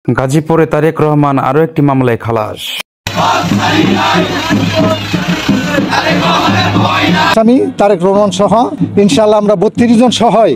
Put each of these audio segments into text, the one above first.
গাজীপুরে তারেক রহমান আরো একটি মামলায় খালাস। আসামি তারেক রহমান সহ ইনশাআল্লাহ আমরা 32 জন সহই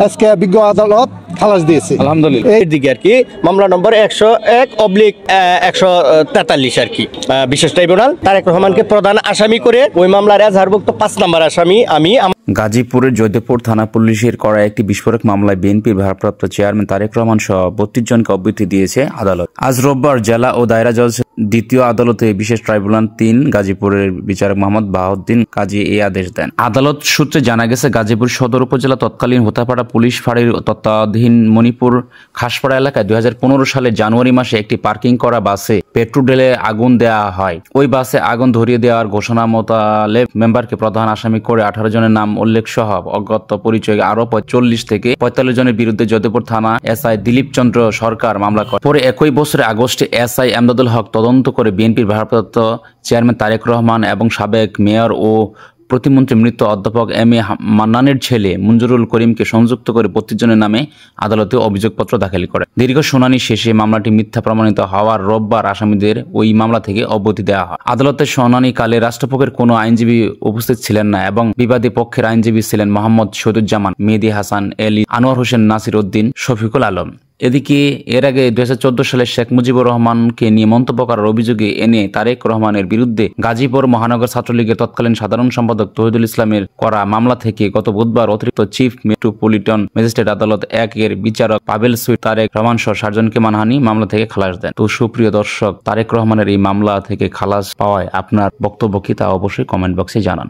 আজকে বিজ্ঞ আদালত খালাস দিয়েছে আলহামদুলিল্লাহ। এই দিকে আর কি মামলা নম্বর 101/143 আর কি বিশেষ ট্রাইব্যুনাল তারেক রহমানকে প্রধান আসামি করে ওই মামলার এজাহারভুক্ত 5 নম্বর আসামি আমি। গাজীপুরের জয়দেবপুর থানা পুলিশের করা একটি বিস্ফোরক মামলায় বিএনপির ভারপ্রাপ্ত চেয়ারম্যান তারেক রহমান সহ 32 জনকে অব্যাহতি দিয়েছে আদালত। আজ রোববার জেলা ও দায়রা জজ দ্বিতীয় আদালতে বিশেষ ট্রাইব্যুনাল 3 গাজীপুরের বিচারক মোহাম্মদ বাহাউদ্দিন কাজী এই আদেশ দেন। আদালত সূত্রে জানা গেছে, গাজীপুর সদর উপজেলা তৎকালীন হোতাপাড়া পুলিশ ফাঁড়ির তত্ত্বাধীন মণিপুর খাসপাড়া এলাকায় 2015 সালের জানুয়ারি মাসে একটি পার্কিং করা বাসে পেট্রোল ঢেলে আগুন দেওয়া হয়। ওই বাসে আগুন ধরিয়ে দেওয়ার ঘোষণা মোতালেব মেম্বারকে প্রধান আসামি করে 18 জনের নাম উল্লেখ সহ অজ্ঞাত পরিচয় আরো 40 থেকে 45 জনের বিরুদ্ধে জয়দেবপুর থানা এসআই দিলীপ চন্দ্র সরকার মামলা করে। পরে একই বছরের আগস্টে এসআই এমদাদুল হক তদন্ত করে বিএনপির ভারপ্রাপ্ত চেয়ারম্যান তারেক রহমান এবং সাবেক মেয়র ও প্রতিমন্ত্রী মৃত অধ্যাপক এম এ মান্নানের ছেলে মঞ্জুরুল করিমকে সংযুক্ত করে 32 জনের নামে আদালতে অভিযোগপত্র দাখিল করে। দীর্ঘ শুনানি শেষে মামলাটি মিথ্যা প্রমাণিত হওয়ার রোববার আসামিদের ওই মামলা থেকে অব্যাহতি দেওয়া হয়। আদালতের শুনানিকালে রাষ্ট্রপক্ষের কোনো আইনজীবী উপস্থিত ছিলেন না এবং বিবাদী পক্ষের আইনজীবী ছিলেন মোহাম্মদ শহীদুজ্জামান, মেহেদী হাসান, এলি, আনোয়ার হোসেন, নাসির উদ্দিন, শফিকুল আলম। এদিকে এর আগে 2014 সালে শেখ মুজিবুর রহমানকে নিয়ে মন্তব্য করার অভিযোগে এনে তারেক রহমানের বিরুদ্ধে গাজীপুর মহানগর ছাত্রলীগের তৎকালীন সাধারণ সম্পাদক তৌহিদুল ইসলামের করা মামলা থেকে গত বুধবার অতিরিক্ত চিফ মেট্রোপলিটন ম্যাজিস্ট্রেট আদালত 1-এর বিচারক পাবেল সুইট তারেক রহমান সহ 7 জনকে মানহানি মামলা থেকে খালাস দেন। তো সুপ্রিয় দর্শক, তারেক রহমানের এই মামলা থেকে খালাস পাওয়ায় আপনার বক্তব্য কি তা অবশ্যই কমেন্ট বক্সে জানান।